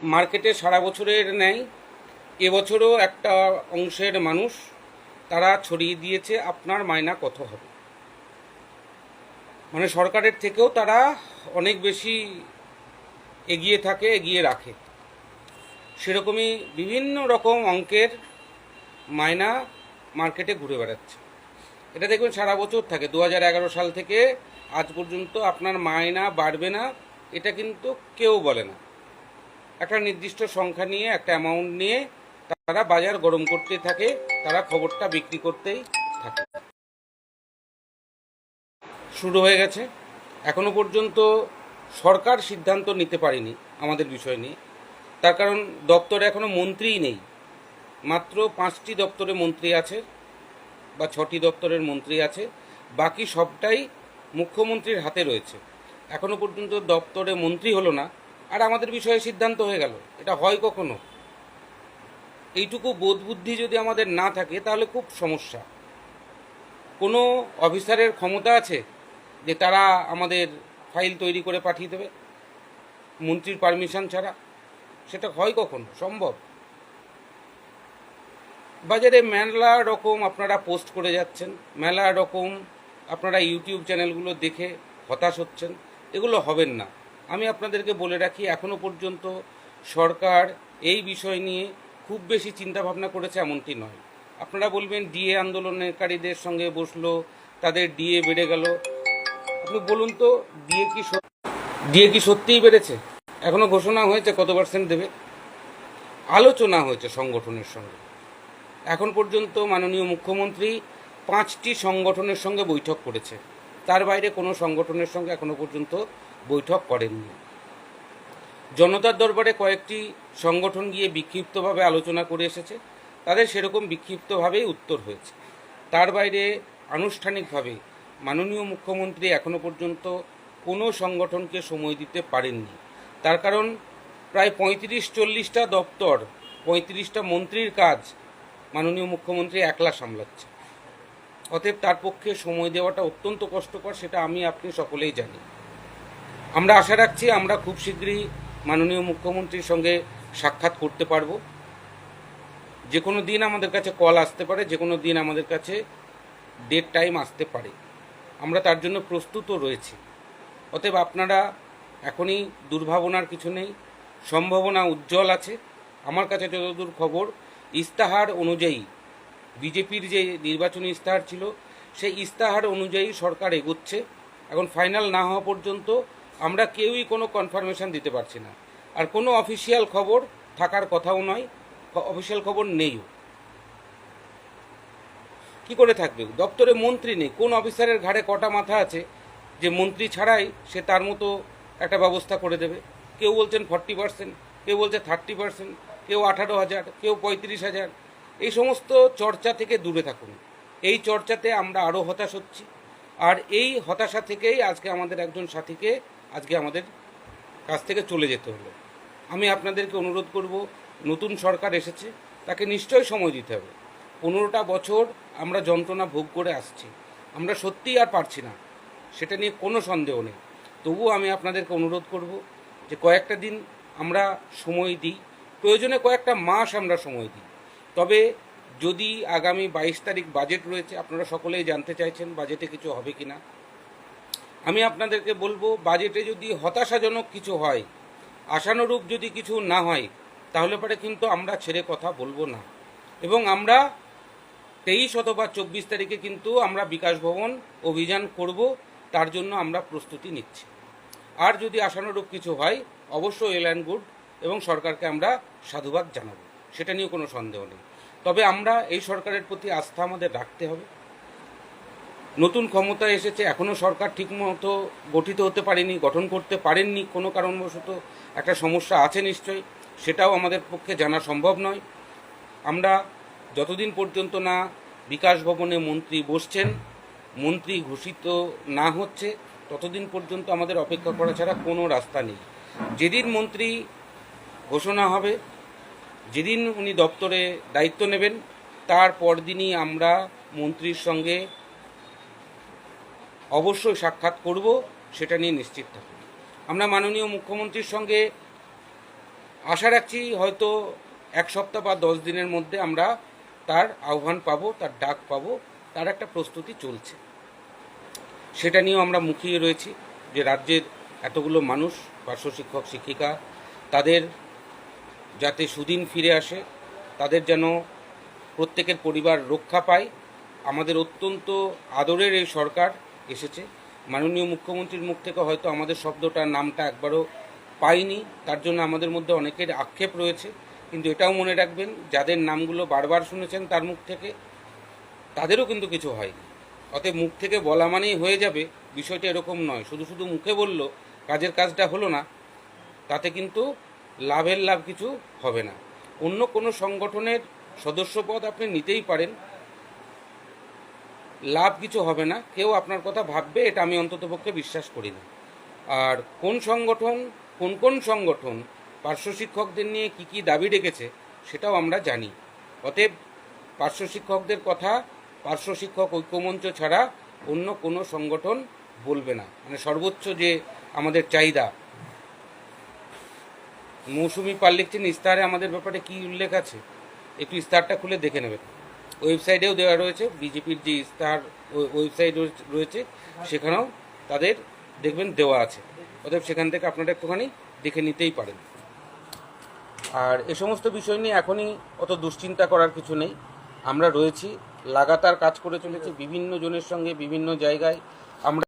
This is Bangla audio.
মার্কেটে সারা বছরের ন্যায় এবছরও একটা অংশের মানুষ তারা ছড়িয়ে দিয়েছে আপনার মাইনা কত হবে। মানে সরকারের থেকেও তারা অনেক বেশি এগিয়ে থাকে, এগিয়ে রাখে। সেরকমই বিভিন্ন রকম অঙ্কের মাইনা মার্কেটে ঘুরে বেড়াচ্ছে। এটা দেখবেন সারা বছর থাকে। 2011 সাল থেকে আজ পর্যন্ত আপনার মাইনা বাড়বে না এটা কিন্তু কেউ বলে না। একটা নির্দিষ্ট সংখ্যা নিয়ে, একটা অ্যামাউন্ট নিয়ে তারা বাজার গরম করতে থাকে, তারা খবরটা বিক্রি করতেই থাকে। শুরু হয়ে গেছে। এখনো পর্যন্ত সরকার সিদ্ধান্ত নিতে পারেনি আমাদের বিষয় নিয়ে। তার কারণ দপ্তরে এখনো মন্ত্রীই নেই। মাত্র 5টি দপ্তরে মন্ত্রী আছে বা 6টি দপ্তরের মন্ত্রী আছে, বাকি সবটাই মুখ্যমন্ত্রীর হাতে রয়েছে। এখনো পর্যন্ত দপ্তরে মন্ত্রী হলো না, আর আমাদের বিষয়ে সিদ্ধান্ত হয়ে গেল। এটা হয় কখনো? এইটুকু বোধ বুদ্ধি যদি আমাদের না থাকে তাহলে খুব সমস্যা। কোনো অফিসারের ক্ষমতা আছে যে তারা আমাদের ফাইল তৈরি করে পাঠিয়ে দেবে মন্ত্রীর পারমিশন ছাড়া? সেটা হয় কখন সম্ভব? বাজারে মেলা রকম আপনারা পোস্ট করে যাচ্ছেন, মেলা রকম আপনারা ইউটিউব চ্যানেলগুলো দেখে হতাশ হচ্ছেন। এগুলো হবেন না। আমি আপনাদেরকে বলে রাখি, এখনও পর্যন্ত সরকার এই বিষয় নিয়ে খুব বেশি চিন্তাভাবনা করেছে এমনটি নয়। আপনারা বলবেন ডিএ আন্দোলনকারীদের সঙ্গে বসলো, তাদের ডিএ বেড়ে গেল। আপনি বলুন তো, ডিএ কি সত্যিই বেড়েছে? এখনও ঘোষণা হয়েছে কত পার্সেন্ট দেবে? আলোচনা হয়েছে সংগঠনের সঙ্গে। এখন পর্যন্ত মাননীয় মুখ্যমন্ত্রী 5টি সংগঠনের সঙ্গে বৈঠক করেছে। তার বাইরে কোনো সংগঠনের সঙ্গে এখনো পর্যন্ত বৈঠক করেননি। জনতার দরবারে কয়েকটি সংগঠন গিয়ে বিক্ষিপ্তভাবে আলোচনা করে এসেছে, তাদের সেরকম বিক্ষিপ্তভাবেই উত্তর হয়েছে। তার বাইরে আনুষ্ঠানিকভাবে মাননীয় মুখ্যমন্ত্রী এখনো পর্যন্ত কোনো সংগঠনকে সময় দিতে পারেননি। তার কারণ প্রায় 35-40টা দপ্তর, 35টা মন্ত্রীর কাজ মাননীয় মুখ্যমন্ত্রী একলা সামলাচ্ছে। অতএব তার পক্ষে সময় দেওয়াটা অত্যন্ত কষ্টকর, সেটা আমি আপনি সকলেই জানি। আমরা আশা রাখছি আমরা খুব শীঘ্রই মাননীয় মুখ্যমন্ত্রীর সঙ্গে সাক্ষাৎ করতে পারবো। যে কোনো দিন আমাদের কাছে কল আসতে পারে, যে কোনো দিন আমাদের কাছে ডেট টাইম আসতে পারে। আমরা তার জন্য প্রস্তুতও রয়েছি। অতএব আপনারা এখনই দুর্ভাবনার কিছু নেই, সম্ভাবনা উজ্জ্বল আছে। আমার কাছে যতদূর খবর, ইস্তাহার অনুযায়ী বিজেপির যে নির্বাচনী ইস্তাহার ছিল সেই ইস্তাহার অনুযায়ী সরকার এগোচ্ছে। এখন ফাইনাল না হওয়া পর্যন্ত আমরা কেউই কোনো কনফার্মেশন দিতে পারছি না। আর কোনো অফিসিয়াল খবর থাকার কথাও নয়, অফিসিয়াল খবর নেইও। কি করে থাকবে? দপ্তরে মন্ত্রী নেই। কোন অফিসারের ঘাড়ে কটা মাথা আছে যে মন্ত্রী ছাড়াই সে তার মতো একটা ব্যবস্থা করে দেবে? কেউ বলছেন 40%, কেউ বলছে 30%, কেউ 18,000, কেউ 35,000। এই সমস্ত চর্চা থেকে দূরে থাকুন। এই চর্চাতে আমরা আরও হতাশ হচ্ছি। আর এই হতাশা থেকেই আজকে আমাদের একজন সাথীকে আজকে আমাদের কাছ থেকে চলে যেতে হলো। আমি আপনাদেরকে অনুরোধ করব, নতুন সরকার এসেছে, তাকে নিশ্চয়ই সময় দিতে হবে। 15টা বছর আমরা যন্ত্রণা ভোগ করে আসছি, আমরা সত্যিই আর পারছি না, সেটা নিয়ে কোনো সন্দেহ নেই। তবুও আমি আপনাদেরকে অনুরোধ করব যে কয়েকটা দিন আমরা সময় দিই, প্রয়োজনে কয়েকটা মাস আমরা সময় দিই। তবে যদি আগামী 22 তারিখ বাজেট রয়েছে, আপনারা সকলেই জানতে চাইছেন বাজেটে কিছু হবে কি না। আমি আপনাদেরকে বলবো, বাজেটে যদি হতাশাজনক কিছু হয়, আশানুরূপ যদি কিছু না হয়, তাহলে পরে কিন্তু আমরা ছেড়ে কথা বলবো না। এবং আমরা 23 অথবা 24 তারিখে কিন্তু আমরা বিকাশ ভবন অভিযান করব, তার জন্য আমরা প্রস্তুতি নিচ্ছি। আর যদি আশানুরূপ কিছু হয়, অবশ্যই ওয়েল অ্যান্ড গুড, এবং সরকারকে আমরা সাধুবাদ জানাবো, সেটা নিয়ে কোনো সন্দেহ নেই। তবে আমরা এই সরকারের প্রতি আস্থা আমাদের রাখতে হবে। নতুন ক্ষমতা এসেছে, এখনও সরকার ঠিকমতো গঠিত হতে পারেনি, গঠন করতে পারেননি, কোনো কারণবশত একটা সমস্যা আছে নিশ্চয়ই, সেটাও আমাদের পক্ষে জানা সম্ভব নয়। আমরা যতদিন পর্যন্ত না বিকাশ ভবনে মন্ত্রী বসছেন, মন্ত্রী ঘোষিত না হচ্ছে, ততদিন পর্যন্ত আমাদের অপেক্ষা করা ছাড়া কোনো রাস্তা নেই। যেদিন মন্ত্রী ঘোষণা হবে, যেদিন উনি দপ্তরে দায়িত্ব নেবেন, তার পরদিনই আমরা মন্ত্রীর সঙ্গে অবশ্যই সাক্ষাৎ করব, সেটা নিয়ে নিশ্চিত থাকুন। আমরা মাননীয় মুখ্যমন্ত্রীর সঙ্গে আশা রাখছি হয়তো 1 সপ্তাহ বা 10 দিনের মধ্যে আমরা তার আহ্বান পাবো, তার ডাক পাবো, তার একটা প্রস্তুতি চলছে। সেটা নিয়েও আমরা মুখিয়ে রয়েছি যে রাজ্যের এতগুলো মানুষ, পার্শ্ব শিক্ষক শিক্ষিকা, তাদের যাতে সুদিন ফিরে আসে, তাদের যেন প্রত্যেকের পরিবার রক্ষা পায়। আমাদের অত্যন্ত আদরের এই সরকার এসেছে, মাননীয় মুখ্যমন্ত্রীর মুখ থেকে হয়তো আমাদের শব্দটার নামটা একবারও পাইনি, তার জন্য আমাদের মধ্যে অনেকের আক্ষেপ রয়েছে। কিন্তু এটাও মনে রাখবেন, যাদের নামগুলো বারবার শুনেছেন তার মুখ থেকে, তাদেরও কিন্তু কিছু হয়নি। অতএব মুখ থেকে বলা মানেই হয়ে যাবে, বিষয়টা এরকম নয়। শুধু শুধু মুখে বলল, কাজের কাজটা হলো না, তাতে কিন্তু লাভের লাভ কিছু হবে না। অন্য কোনো সংগঠনের সদস্যপদ আপনি নিতেই পারেন, লাভ কিছু হবে না, কেউ আপনার কথা ভাববে এটা আমি অন্ততপক্ষে বিশ্বাস করি না। আর কোন সংগঠন, কোন সংগঠন পার্শ্ব শিক্ষকদের নিয়ে কি দাবি রেখেছে সেটাও আমরা জানি। অতএব পার্শ্ব শিক্ষকদের কথা পার্শ্ব শিক্ষক ঐক্যমঞ্চ ছাড়া অন্য কোনো সংগঠন বলবে না। মানে সর্বোচ্চ যে আমাদের চাহিদা। মৌসুমি পাল লিখছেন, ইস্তাহারে আমাদের ব্যাপারে কি উল্লেখ আছে, একটু ইস্তাহারটা খুলে দেখে নেবেন। ওয়েবসাইটেও দেওয়া রয়েছে, বিজেপির যে ইস্তাহার ওয়েবসাইট রয়েছে সেখানেও তাদের দেখবেন দেওয়া আছে। অতএব সেখান থেকে আপনারা একটুখানি দেখে নিতেই পারেন। আর এ সমস্ত বিষয় নিয়ে এখনই অত দুশ্চিন্তা করার কিছু নেই। আমরা রয়েছি, লাগাতার কাজ করে চলেছি বিভিন্ন জনের সঙ্গে বিভিন্ন জায়গায়। আমরা